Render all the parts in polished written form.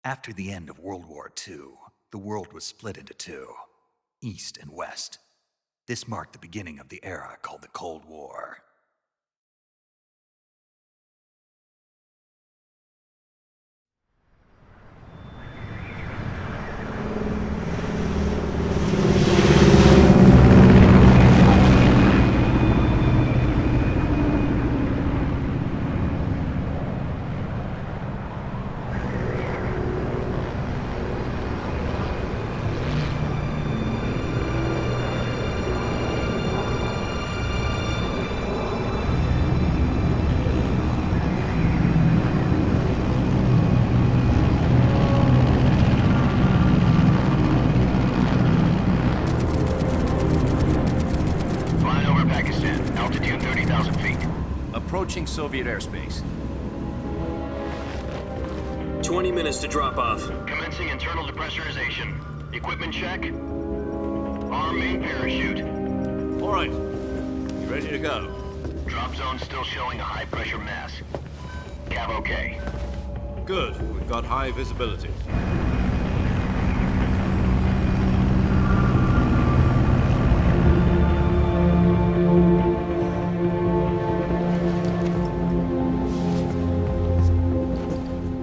After the end of World War II, the world was split into two, East and West. This marked the beginning of the era called the Cold War. Approaching Soviet airspace. 20 minutes to drop off. Commencing internal depressurization. Equipment check. Arm main parachute. All right. You ready to go? Drop zone still showing a high pressure mass. Cav okay. Good. We've got high visibility.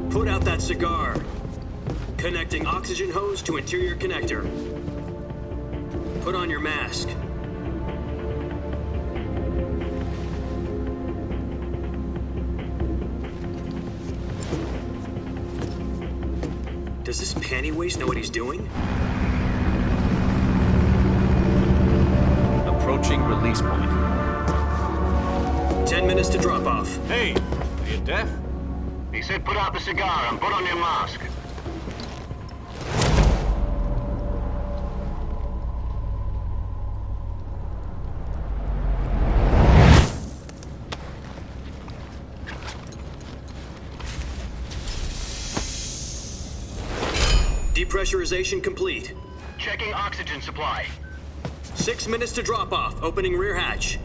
Put out that cigar. Connecting oxygen hose to interior connector. Put on your mask. Does this panty waste know what he's doing? Approaching release point. 10 minutes to drop off. Hey, are you deaf? He said put out the cigar and put on your mask. Depressurization complete. Checking oxygen supply. 6 minutes to drop off. Opening rear hatch.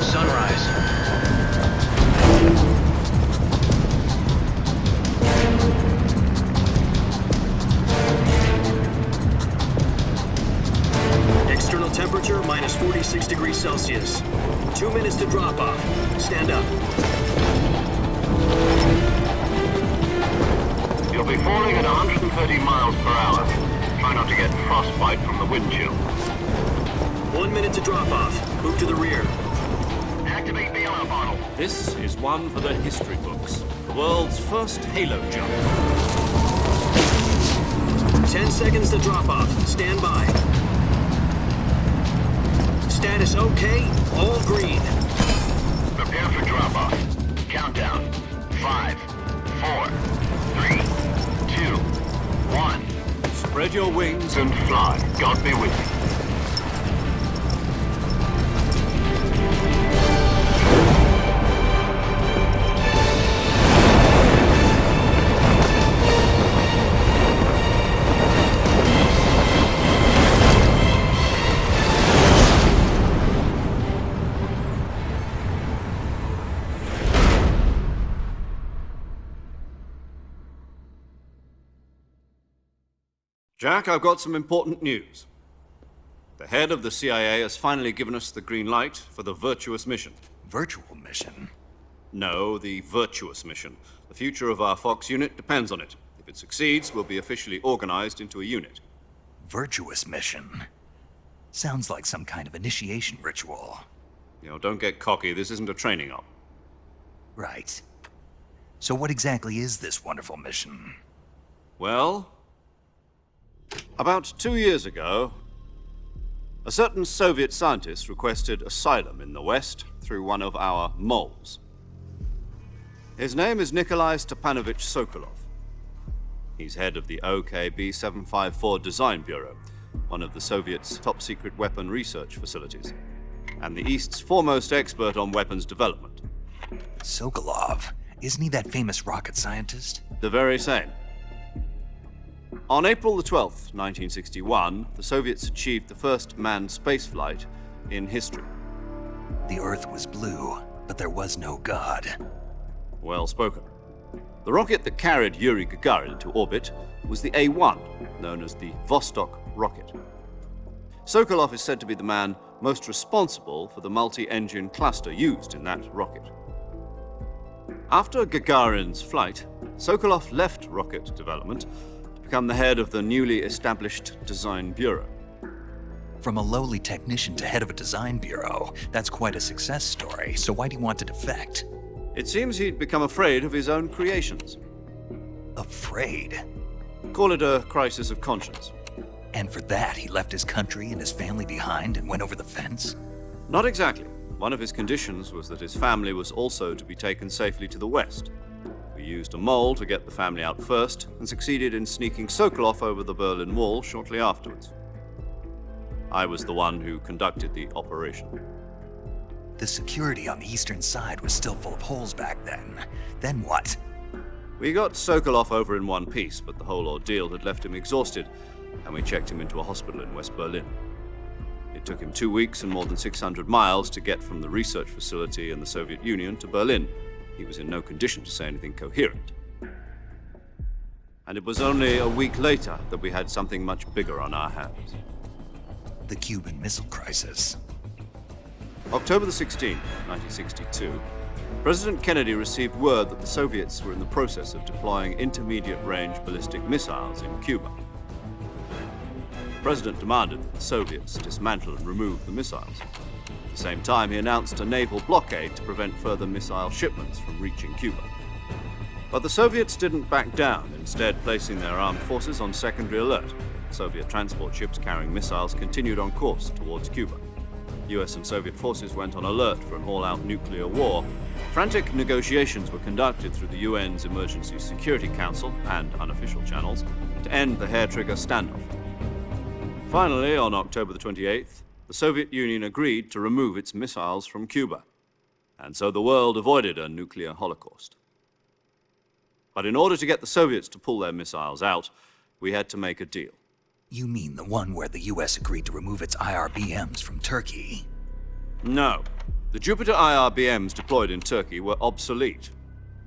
Sunrise. External temperature minus 46 degrees Celsius. 2 minutes to drop off. Stand up. You'll be falling at 130 miles per hour. Try not to get frostbite from the wind chill. 1 minute to drop off. Move to the rear. Activate the air bottle. This is one for the history books. The world's first halo jump. 10 seconds to drop off. Stand by. Status okay. All green. Prepare for drop-off. Countdown. 5, 4, 3, 2, 1. Spread your wings And fly. God be with you. Jack, I've got some important news. The head of the CIA has finally given us the green light for the Virtuous mission. Virtual mission? No, the Virtuous mission. The future of our Fox unit depends on it. If it succeeds, we'll be officially organized into a unit. Virtuous mission? Sounds like some kind of initiation ritual. You know, don't get cocky. This isn't a training op. Right. So what exactly is this wonderful mission? Well, about 2 years ago, a certain Soviet scientist requested asylum in the West through one of our moles. His name is Nikolai Stepanovich Sokolov. He's head of the OKB-754 Design Bureau, one of the Soviets' top-secret weapon research facilities, and the East's foremost expert on weapons development. Sokolov? Isn't he that famous rocket scientist? The very same. On April the 12th, 1961, the Soviets achieved the first manned spaceflight in history. The Earth was blue, but there was no God. Well spoken. The rocket that carried Yuri Gagarin to orbit was the A-1, known as the Vostok rocket. Sokolov is said to be the man most responsible for the multi-engine cluster used in that rocket. After Gagarin's flight, Sokolov left rocket development to become the head of the newly established design bureau. From a lowly technician to head of a design bureau, that's quite a success story, so why do you want to defect? It seems he'd become afraid of his own creations. Afraid? Call it a crisis of conscience. And for that, he left his country and his family behind and went over the fence? Not exactly. One of his conditions was that his family was also to be taken safely to the west. We used a mole to get the family out first and succeeded in sneaking Sokolov over the Berlin Wall shortly afterwards. I was the one who conducted the operation. The security on the eastern side was still full of holes back then. Then what? We got Sokolov over in one piece, but the whole ordeal had left him exhausted, and we checked him into a hospital in West Berlin. It took him 2 weeks and more than 600 miles to get from the research facility in the Soviet Union to Berlin. He was in no condition to say anything coherent. And it was only a week later that we had something much bigger on our hands. The Cuban Missile Crisis. October the 16th, 1962, President Kennedy received word that the Soviets were in the process of deploying intermediate-range ballistic missiles in Cuba. The President demanded that the Soviets dismantle and remove the missiles. At the same time, he announced a naval blockade to prevent further missile shipments from reaching Cuba. But the Soviets didn't back down, instead placing their armed forces on secondary alert. Soviet transport ships carrying missiles continued on course towards Cuba. US and Soviet forces went on alert for an all-out nuclear war. Frantic negotiations were conducted through the UN's Emergency Security Council and unofficial channels to end the hair-trigger standoff. Finally, on October the 28th, the Soviet Union agreed to remove its missiles from Cuba, and so the world avoided a nuclear holocaust. But in order to get the Soviets to pull their missiles out, we had to make a deal. You mean the one where the US agreed to remove its IRBMs from Turkey? No. The Jupiter IRBMs deployed in Turkey were obsolete,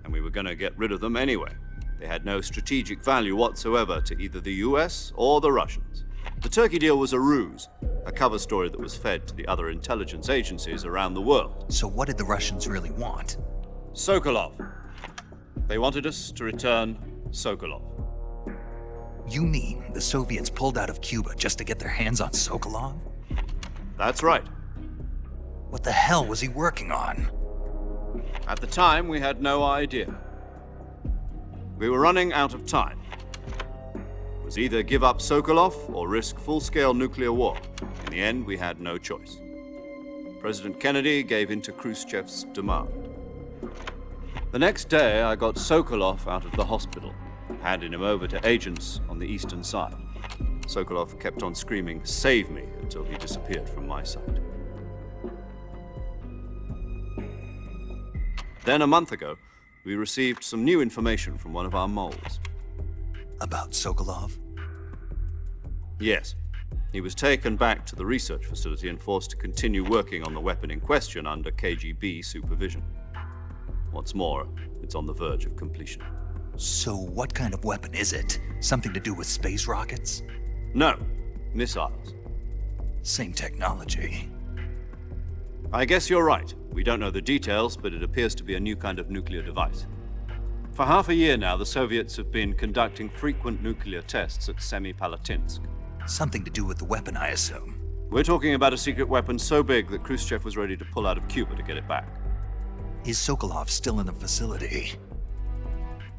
and we were going to get rid of them anyway. They had no strategic value whatsoever to either the US or the Russians. The Turkey deal was a ruse, a cover story that was fed to the other intelligence agencies around the world. So what did the Russians really want? Sokolov. They wanted us to return Sokolov. You mean the Soviets pulled out of Cuba just to get their hands on Sokolov? That's right. What the hell was he working on? At the time, we had no idea. We were running out of time. It was either give up Sokolov or risk full-scale nuclear war. In the end, we had no choice. President Kennedy gave in to Khrushchev's demand. The next day, I got Sokolov out of the hospital, handing him over to agents on the eastern side. Sokolov kept on screaming, "Save me," until he disappeared from my sight. Then a month ago, we received some new information from one of our moles. About Sokolov? Yes. He was taken back to the research facility and forced to continue working on the weapon in question under KGB supervision. What's more, it's on the verge of completion. So what kind of weapon is it? Something to do with space rockets? No, missiles. Same technology. I guess you're right. We don't know the details, but it appears to be a new kind of nuclear device. For half a year now, the Soviets have been conducting frequent nuclear tests at Semipalatinsk. Something to do with the weapon, I assume. We're talking about a secret weapon so big that Khrushchev was ready to pull out of Cuba to get it back. Is Sokolov still in the facility?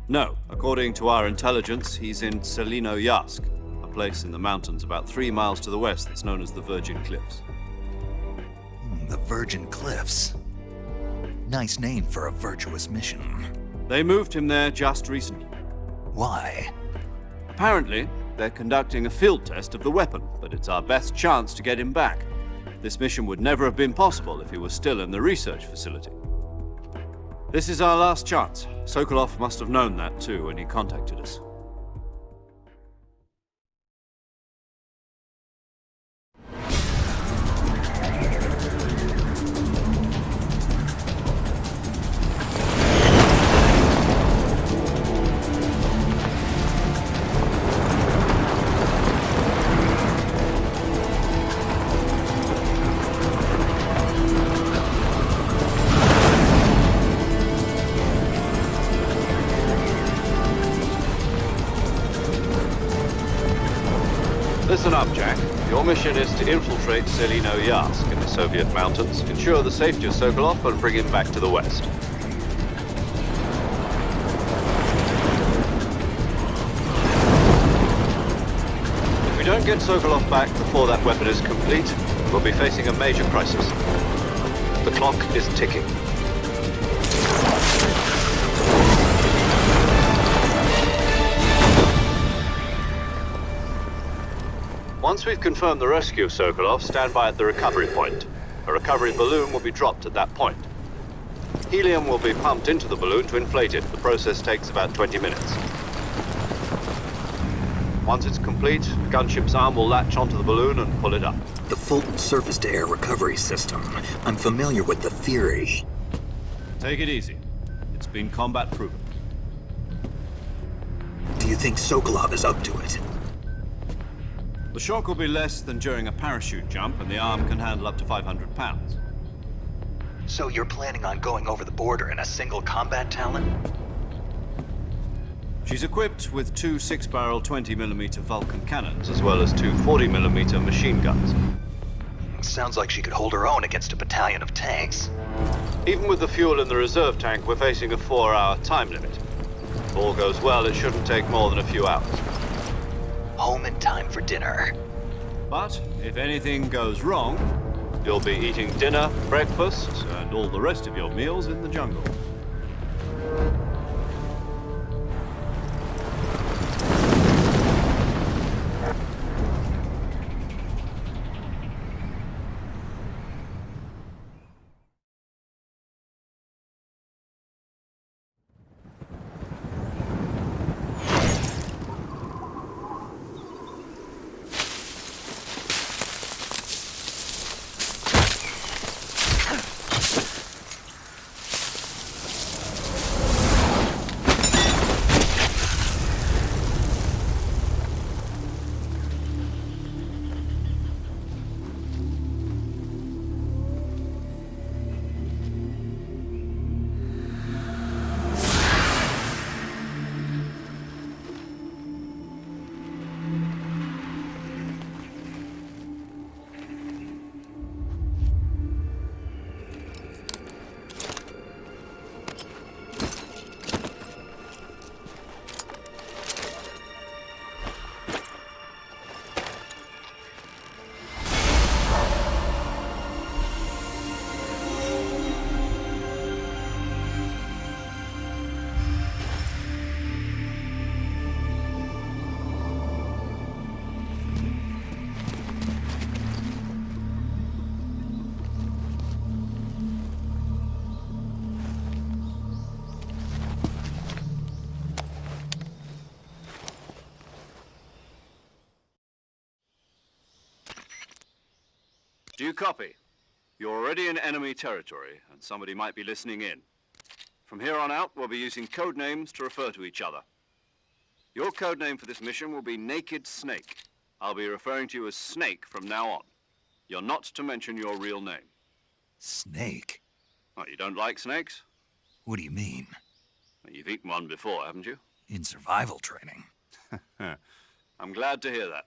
No. According to our intelligence, he's in Selinoyarsk, a place in the mountains about 3 miles to the west that's known as the Virgin Cliffs. The Virgin Cliffs. Nice name for a virtuous mission. They moved him there just recently. Why? Apparently, they're conducting a field test of the weapon, but it's our best chance to get him back. This mission would never have been possible if he was still in the research facility. This is our last chance. Sokolov must have known that too when he contacted us. Listen up, Jack. Your mission is to infiltrate Selino Yask in the Soviet mountains, ensure the safety of Sokolov, and bring him back to the West. If we don't get Sokolov back before that weapon is complete, we'll be facing a major crisis. The clock is ticking. Once we've confirmed the rescue of Sokolov, stand by at the recovery point. A recovery balloon will be dropped at that point. Helium will be pumped into the balloon to inflate it. The process takes about 20 minutes. Once it's complete, the gunship's arm will latch onto the balloon and pull it up. The Fulton surface-to-air recovery system. I'm familiar with the theory. Take it easy. It's been combat proven. Do you think Sokolov is up to it? The shock will be less than during a parachute jump, and the arm can handle up to 500 pounds. So you're planning on going over the border in a single combat Talon? She's equipped with two 6-barrel 20mm Vulcan cannons, as well as two 40mm machine guns. Sounds like she could hold her own against a battalion of tanks. Even with the fuel in the reserve tank, we're facing a 4-hour time limit. If all goes well, it shouldn't take more than a few hours. Home in time for dinner. But if anything goes wrong, you'll be eating dinner, breakfast, and all the rest of your meals in the jungle. Do you copy? You're already in enemy territory, and somebody might be listening in. From here on out, we'll be using code names to refer to each other. Your code name for this mission will be Naked Snake. I'll be referring to you as Snake from now on. You're not to mention your real name. Snake? Oh, you don't like snakes? What do you mean? Well, you've eaten one before, haven't you? In survival training. I'm glad to hear that.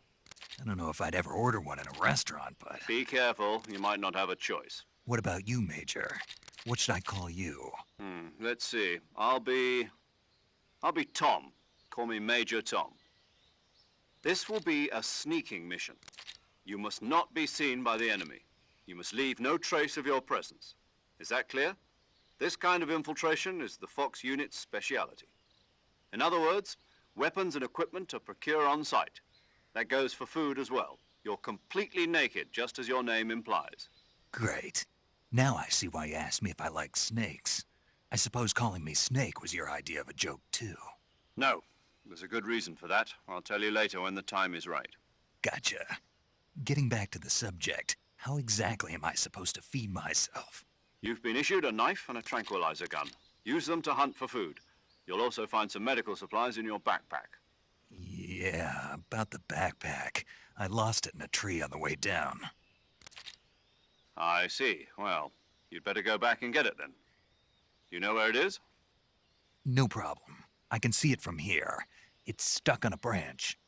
I don't know if I'd ever order one in a restaurant, but... Be careful, you might not have a choice. What about you, Major? What should I call you? Let's see. I'll be Tom. Call me Major Tom. This will be a sneaking mission. You must not be seen by the enemy. You must leave no trace of your presence. Is that clear? This kind of infiltration is the Fox unit's speciality. In other words, weapons and equipment are procured on site. That goes for food as well. You're completely naked, just as your name implies. Great. Now I see why you asked me if I like snakes. I suppose calling me Snake was your idea of a joke, too. No, there's a good reason for that. I'll tell you later when the time is right. Gotcha. Getting back to the subject, how exactly am I supposed to feed myself? You've been issued a knife and a tranquilizer gun. Use them to hunt for food. You'll also find some medical supplies in your backpack. Yeah, about the backpack. I lost it in a tree on the way down. I see. Well, you'd better go back and get it then. You know where it is? No problem. I can see it from here. It's stuck on a branch.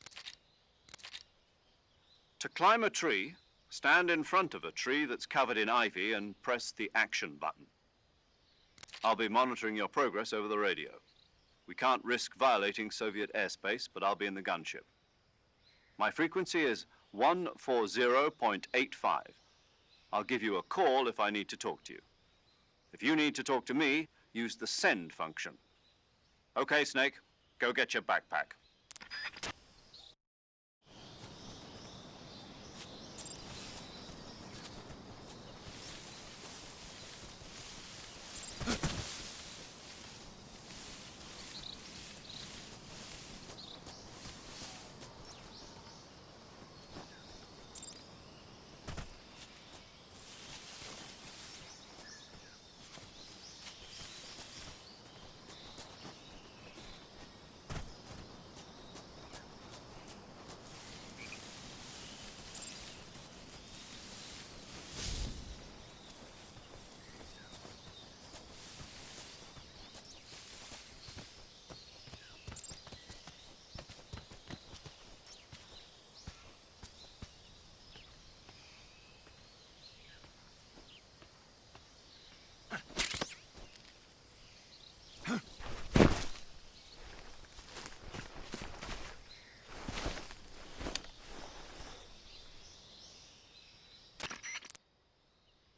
To climb a tree, stand in front of a tree that's covered in ivy and press the action button. I'll be monitoring your progress over the radio. We can't risk violating Soviet airspace, but I'll be in the gunship. My frequency is 140.85. I'll give you a call if I need to talk to you. If you need to talk to me, use the send function. Okay, Snake, go get your backpack.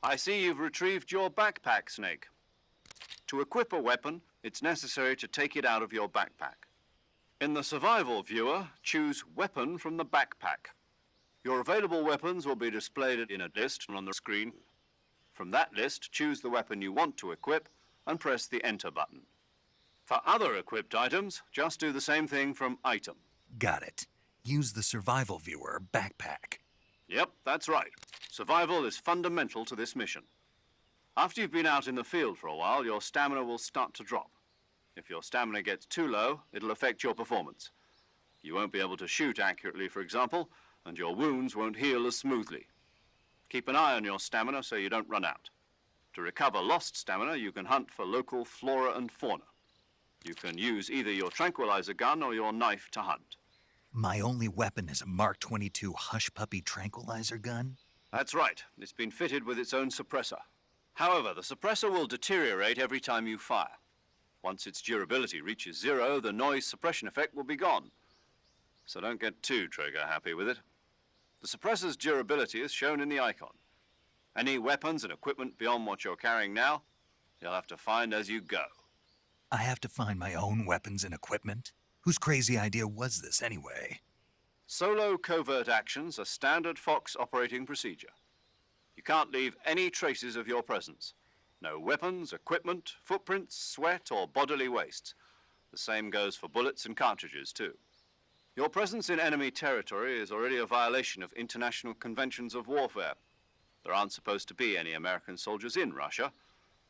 I see you've retrieved your backpack, Snake. To equip a weapon, it's necessary to take it out of your backpack. In the survival viewer, choose Weapon from the backpack. Your available weapons will be displayed in a list on the screen. From that list, choose the weapon you want to equip and press the Enter button. For other equipped items, just do the same thing from Item. Got it. Use the survival viewer backpack. Yep, that's right. Survival is fundamental to this mission. After you've been out in the field for a while, your stamina will start to drop. If your stamina gets too low, it'll affect your performance. You won't be able to shoot accurately, for example, and your wounds won't heal as smoothly. Keep an eye on your stamina so you don't run out. To recover lost stamina, you can hunt for local flora and fauna. You can use either your tranquilizer gun or your knife to hunt. My only weapon is a Mark 22 Hush Puppy tranquilizer gun? That's right. It's been fitted with its own suppressor. However, the suppressor will deteriorate every time you fire. Once its durability reaches 0, the noise suppression effect will be gone. So don't get too trigger-happy with it. The suppressor's durability is shown in the icon. Any weapons and equipment beyond what you're carrying now, you'll have to find as you go. I have to find my own weapons and equipment? Whose crazy idea was this anyway? Solo covert actions are standard Fox operating procedure. You can't leave any traces of your presence. No weapons, equipment, footprints, sweat, or bodily waste. The same goes for bullets and cartridges, too. Your presence in enemy territory is already a violation of international conventions of warfare. There aren't supposed to be any American soldiers in Russia.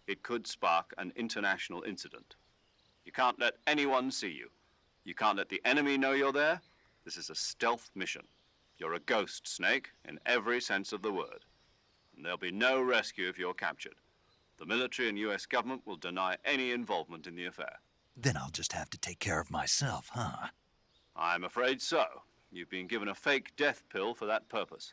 It could spark an international incident. You can't let anyone see you. You can't let the enemy know you're there. This is a stealth mission. You're a ghost, Snake, in every sense of the word. And there'll be no rescue if you're captured. The military and US government will deny any involvement in the affair. Then I'll just have to take care of myself, huh? I'm afraid so. You've been given a fake death pill for that purpose.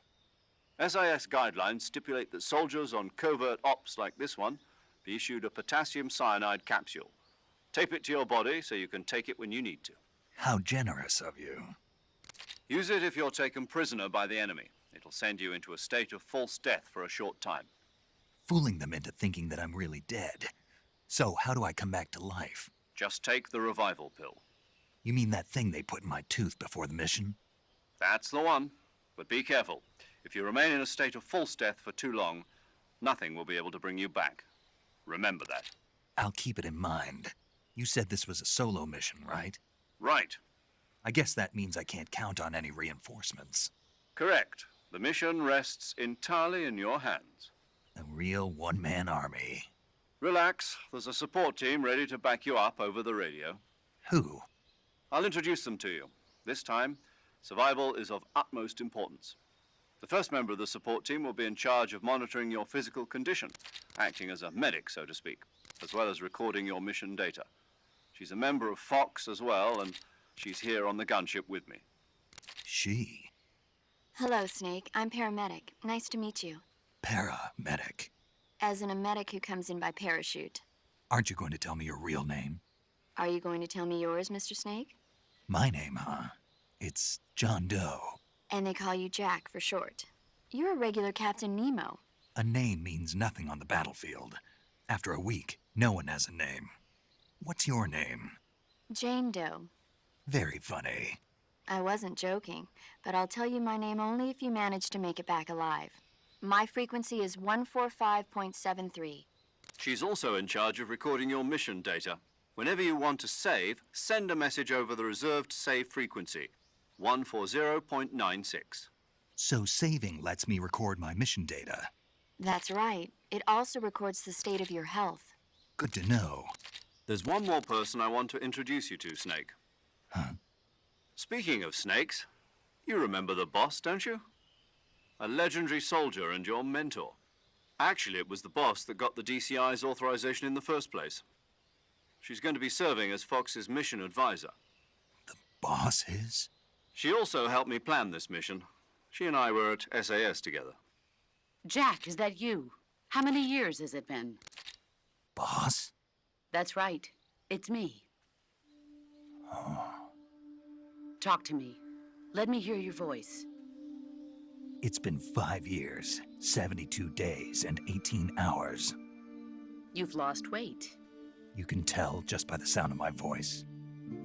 SIS guidelines stipulate that soldiers on covert ops like this one be issued a potassium cyanide capsule. Tape it to your body so you can take it when you need to. How generous of you. Use it if you're taken prisoner by the enemy. It'll send you into a state of false death for a short time. Fooling them into thinking that I'm really dead. So how do I come back to life? Just take the revival pill. You mean that thing they put in my tooth before the mission? That's the one. But be careful. If you remain in a state of false death for too long, nothing will be able to bring you back. Remember that. I'll keep it in mind. You said this was a solo mission, right? Right. I guess that means I can't count on any reinforcements. Correct. The mission rests entirely in your hands. A real one-man army. Relax. There's a support team ready to back you up over the radio. Who? I'll introduce them to you. This time, survival is of utmost importance. The first member of the support team will be in charge of monitoring your physical condition, acting as a medic, so to speak, as well as recording your mission data. She's a member of Fox as well, and she's here on the gunship with me. She? Hello, Snake. I'm paramedic. Nice to meet you. Paramedic. As in a medic who comes in by parachute. Aren't you going to tell me your real name? Are you going to tell me yours, Mr. Snake? My name, huh? It's John Doe. And they call you Jack for short. You're a regular Captain Nemo. A name means nothing on the battlefield. After a week, no one has a name. What's your name? Jane Doe. Very funny. I wasn't joking, but I'll tell you my name only if you manage to make it back alive. My frequency is 145.73. She's also in charge of recording your mission data. Whenever you want to save, send a message over the reserved save frequency, 140.96. So saving lets me record my mission data. That's right. It also records the state of your health. Good to know. There's one more person I want to introduce you to, Snake. Huh? Speaking of snakes, you remember the boss, don't you? A legendary soldier and your mentor. Actually, it was the boss that got the DCI's authorization in the first place. She's going to be serving as Fox's mission advisor. The boss is? She also helped me plan this mission. She and I were at SAS together. Jack, is that you? How many years has it been? Boss? That's right. It's me. Oh. Talk to me. Let me hear your voice. It's been 5 years, 72 days, and 18 hours. You've lost weight. You can tell just by the sound of my voice.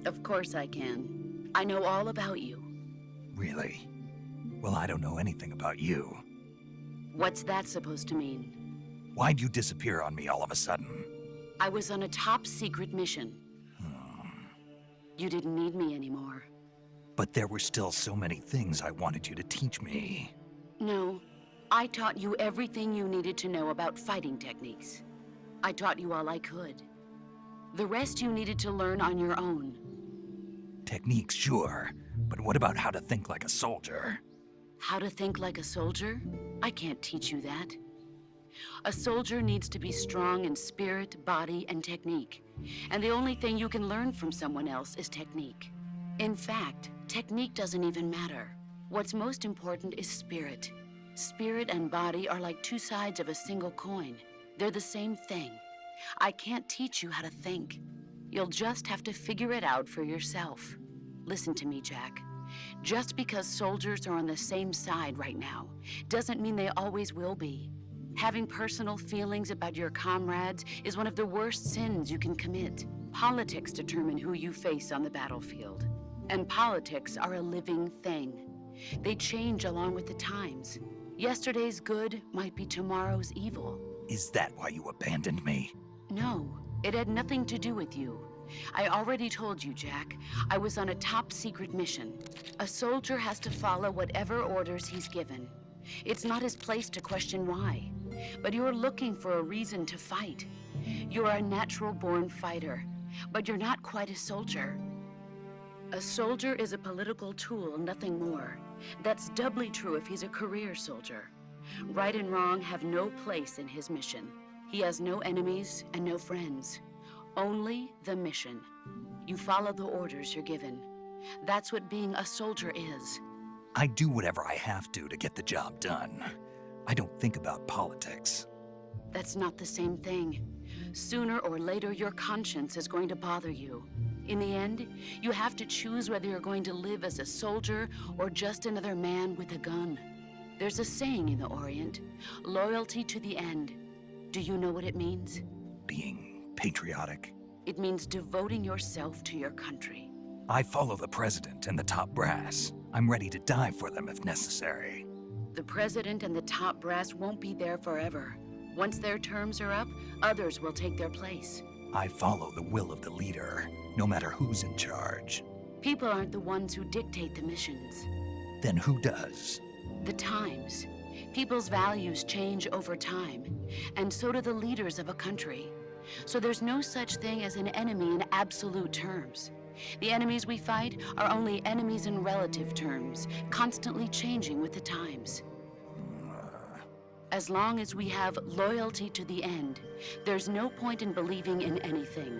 Of course I can. I know all about you. Really? Well, I don't know anything about you. What's that supposed to mean? Why'd you disappear on me all of a sudden? I was on a top-secret mission. You didn't need me anymore. But there were still so many things I wanted you to teach me. No, I taught you everything you needed to know about fighting techniques. I taught you all I could. The rest you needed to learn on your own. Techniques, sure. But what about how to think like a soldier? How to think like a soldier? I can't teach you that. A soldier needs to be strong in spirit, body, and technique. And the only thing you can learn from someone else is technique. In fact, technique doesn't even matter. What's most important is spirit. Spirit and body are like two sides of a single coin. They're the same thing. I can't teach you how to think. You'll just have to figure it out for yourself. Listen to me, Jack. Just because soldiers are on the same side right now doesn't mean they always will be. Having personal feelings about your comrades is one of the worst sins you can commit. Politics determine who you face on the battlefield. And politics are a living thing. They change along with the times. Yesterday's good might be tomorrow's evil. Is that why you abandoned me? No, it had nothing to do with you. I already told you, Jack. I was on a top-secret mission. A soldier has to follow whatever orders he's given. It's not his place to question why. But you're looking for a reason to fight. You're a natural-born fighter, but you're not quite a soldier. A soldier is a political tool, nothing more. That's doubly true if he's a career soldier. Right and wrong have no place in his mission. He has no enemies and no friends. Only the mission. You follow the orders you're given. That's what being a soldier is. I do whatever I have to get the job done. I don't think about politics. That's not the same thing. Sooner or later, your conscience is going to bother you. In the end, you have to choose whether you're going to live as a soldier or just another man with a gun. There's a saying in the Orient, loyalty to the end. Do you know what it means? Being patriotic. It means devoting yourself to your country. I follow the president and the top brass. I'm ready to die for them if necessary. The president and the top brass won't be there forever. Once their terms are up, others will take their place. I follow the will of the leader, no matter who's in charge. People aren't the ones who dictate the missions. Then who does? The times. People's values change over time, and so do the leaders of a country. So there's no such thing as an enemy in absolute terms. The enemies we fight are only enemies in relative terms, constantly changing with the times. As long as we have loyalty to the end, there's no point in believing in anything,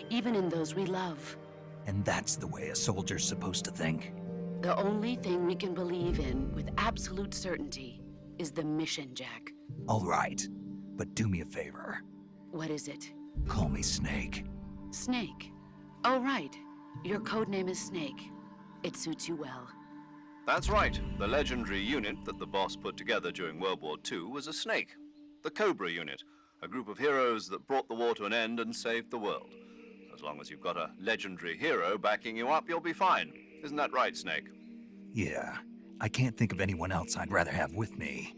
even in those we love. And that's the way a soldier's supposed to think? The only thing we can believe in with absolute certainty is the mission, Jack. All right, but do me a favor. What is it? Call me Snake. Snake. Oh, right. Your codename is Snake. It suits you well. That's right. The legendary unit that the boss put together during World War II was a snake. The Cobra unit, a group of heroes that brought the war to an end and saved the world. As long as you've got a legendary hero backing you up, you'll be fine. Isn't that right, Snake? Yeah, I can't think of anyone else I'd rather have with me.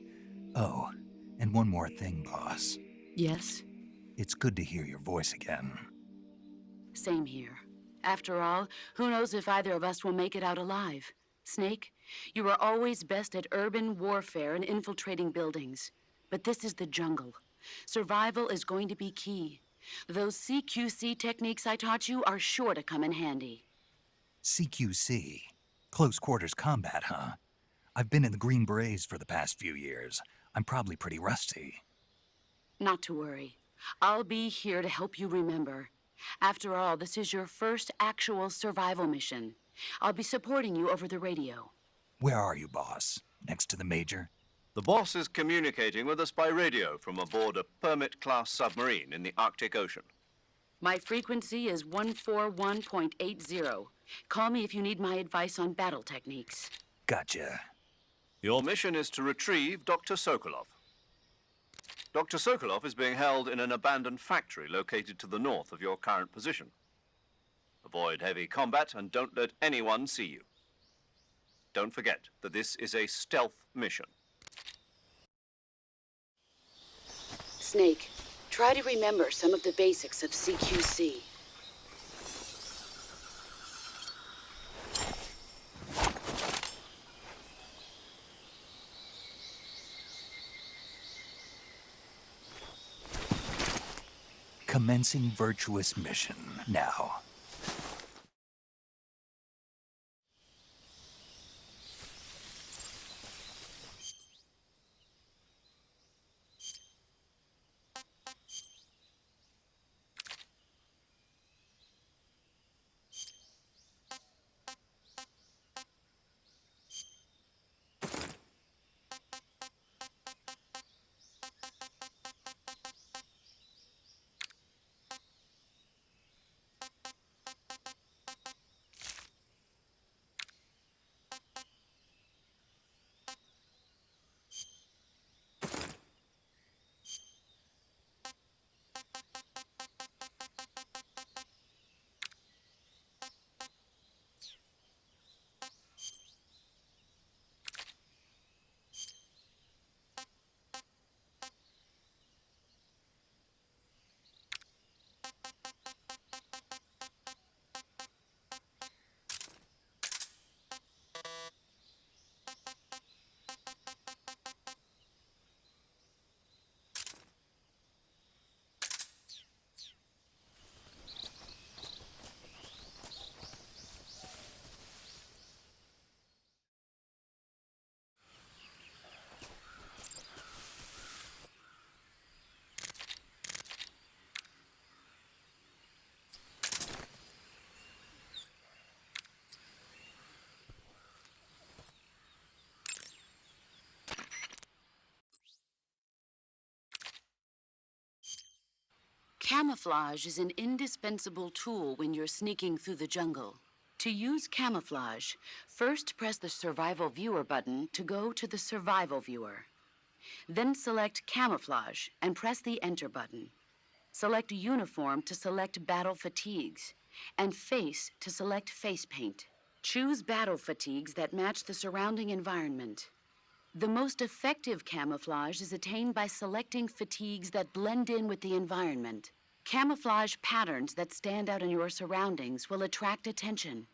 Oh, and one more thing, boss. Yes? It's good to hear your voice again. Same here. After all, who knows if either of us will make it out alive? Snake, you are always best at urban warfare and infiltrating buildings. But this is the jungle. Survival is going to be key. Those CQC techniques I taught you are sure to come in handy. CQC? Close quarters combat, huh? I've been in the Green Berets for the past few years. I'm probably pretty rusty. Not to worry. I'll be here to help you remember. After all, this is your first actual survival mission. I'll be supporting you over the radio. Where are you, boss? Next to the Major? The boss is communicating with us by radio from aboard a Permit-class submarine in the Arctic Ocean. My frequency is 141.80. Call me if you need my advice on battle techniques. Gotcha. Your mission is to retrieve Dr. Sokolov. Dr. Sokolov is being held in an abandoned factory located to the north of your current position. Avoid heavy combat and don't let anyone see you. Don't forget that this is a stealth mission. Snake, try to remember some of the basics of CQC. Commencing Virtuous mission now. Camouflage is an indispensable tool when you're sneaking through the jungle. To use camouflage, first press the Survival Viewer button to go to the Survival Viewer. Then select Camouflage and press the Enter button. Select Uniform to select Battle Fatigues, and Face to select Face Paint. Choose battle fatigues that match the surrounding environment. The most effective camouflage is attained by selecting fatigues that blend in with the environment. Camouflage patterns that stand out in your surroundings will attract attention.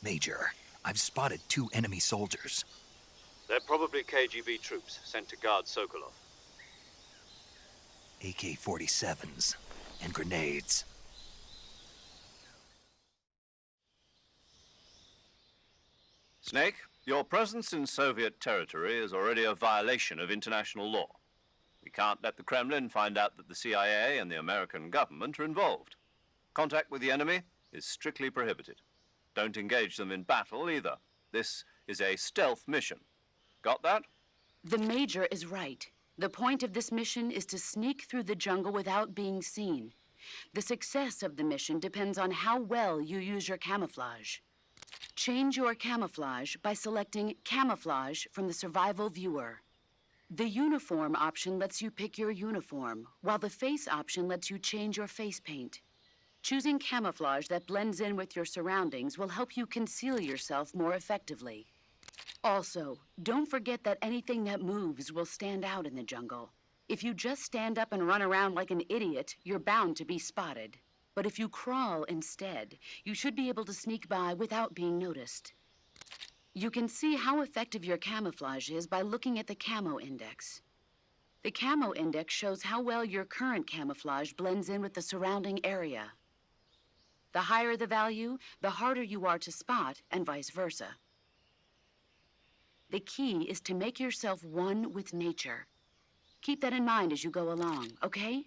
Major, I've spotted 2 enemy soldiers. They're probably KGB troops sent to guard Sokolov. AK-47s and grenades. Snake, your presence in Soviet territory is already a violation of international law. We can't let the Kremlin find out that the CIA and the American government are involved. Contact with the enemy is strictly prohibited. Don't engage them in battle either. This is a stealth mission. Got that? The Major is right. The point of this mission is to sneak through the jungle without being seen. The success of the mission depends on how well you use your camouflage. Change your camouflage by selecting Camouflage from the Survival Viewer. The Uniform option lets you pick your uniform, while the Face option lets you change your face paint. Choosing camouflage that blends in with your surroundings will help you conceal yourself more effectively. Also, don't forget that anything that moves will stand out in the jungle. If you just stand up and run around like an idiot, you're bound to be spotted. But if you crawl instead, you should be able to sneak by without being noticed. You can see how effective your camouflage is by looking at the Camo Index. The Camo Index shows how well your current camouflage blends in with the surrounding area. The higher the value, the harder you are to spot, and vice versa. The key is to make yourself one with nature. Keep that in mind as you go along, okay?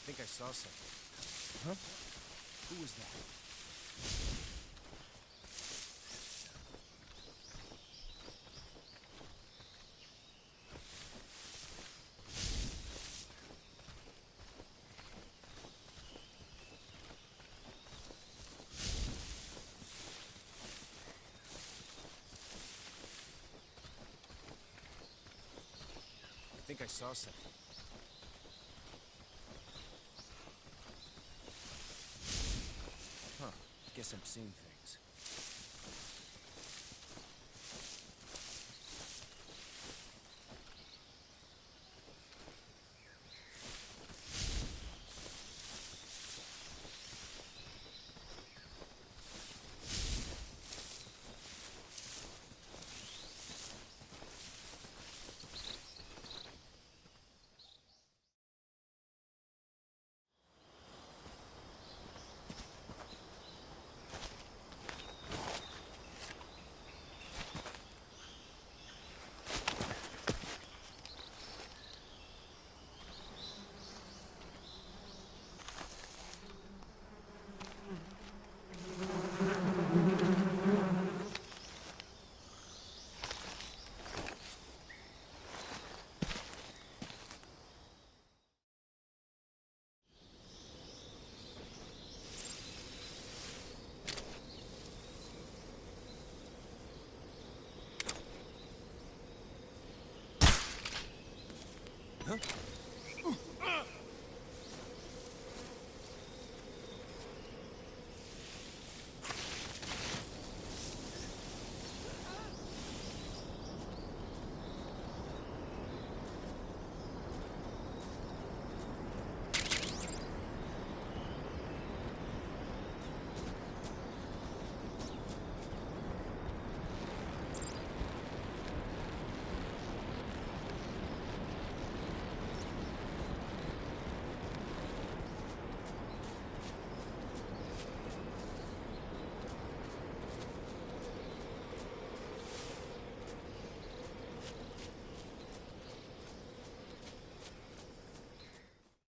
I think I saw something. Huh? Who was that? I think I saw something. Huh. Guess I'm seeing things.